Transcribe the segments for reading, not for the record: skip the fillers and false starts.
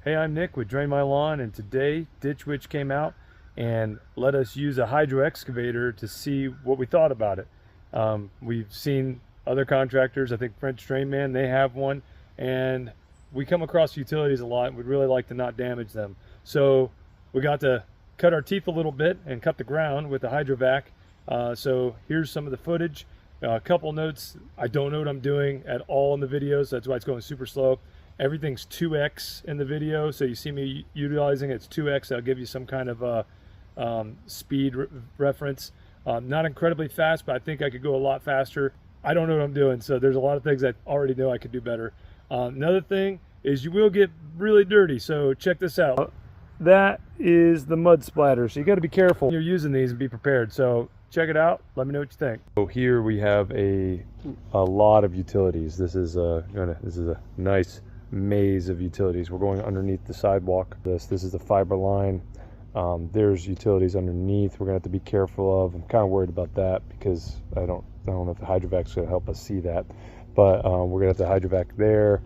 Hey, I'm Nick with Drain My Lawn, and today Ditch Witch came out and let us use a hydro excavator to see what we thought about it. We've seen other contractors, I think French Drain Man, they have one, and we come across utilities a lot and we'd really like to not damage them. So we got to cut our teeth a little bit and cut the ground with the HydroVac. So here's some of the footage. A couple notes, I don't know what I'm doing at all in the video, so that's why it's going super slow. Everything's 2x in the video, so you see me utilizing it's 2x. I'll give you some kind of speed reference. Not incredibly fast, but I think I could go a lot faster. I don't know what I'm doing, so there's a lot of things I already know I could do better. Another thing is you will get really dirty, so check this out. That is the mud splatter, so you got to be careful when you're using these and be prepared. So check it out, let me know what you think. So here we have a lot of utilities. This is a nice maze of utilities. We're going underneath the sidewalk. This is the fiber line. There's utilities underneath we're gonna have to be careful of. I'm kind of worried about that because I don't know if the HydroVac's gonna help us see that, but we're gonna have the HydroVac there,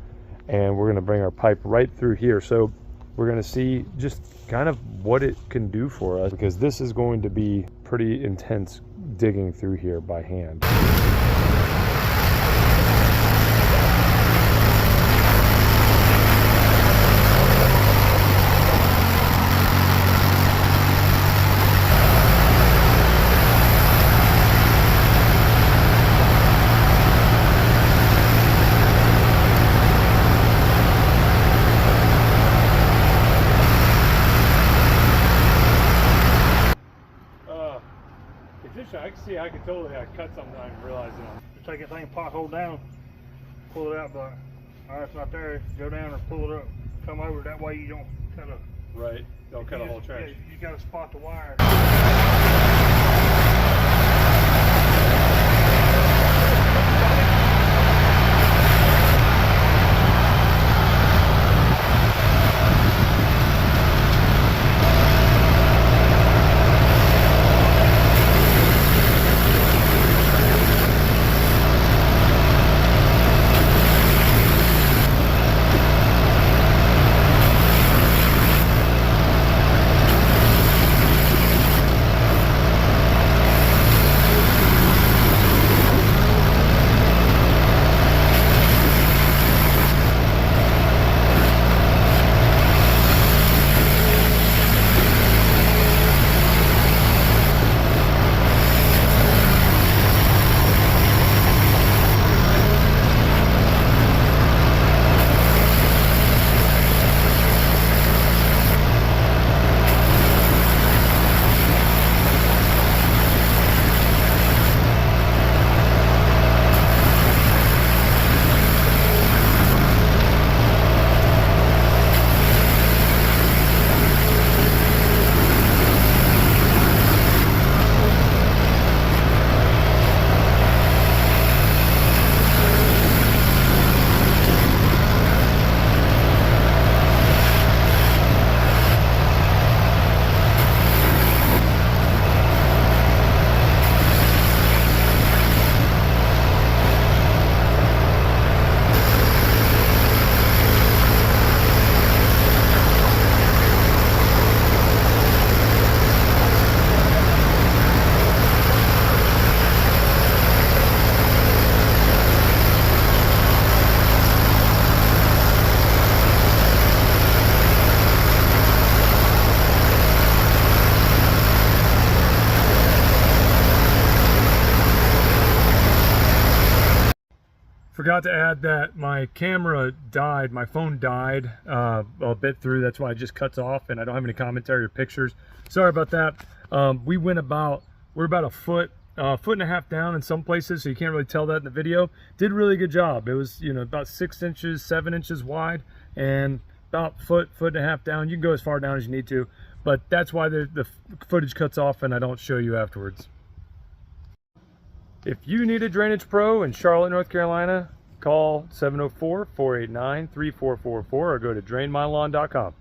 and we're gonna bring our pipe right through here. So we're gonna see just kind of what it can do for us, because this is going to be pretty intense digging through here by hand. I can see I could totally cut something I didn't realize it on. Just take that thing, pothole down, pull it out, but all right, it's not there. Go down or pull it up, come over. That way you don't cut a Don't cut a whole trench. Yeah, you got to spot the wire. Forgot to add that my camera died, my phone died a bit through, that's why it just cuts off and I don't have any commentary or pictures. Sorry about that. We're about a foot and a half down in some places, so you can't really tell that in the video. Did a really good job. It was, about 6 inches, 7 inches wide, and about foot and a half down. You can go as far down as you need to, but that's why the footage cuts off and I don't show you afterwards. If you need a drainage pro in Charlotte, North Carolina, call 704-489-3444 or go to drainmylawn.com.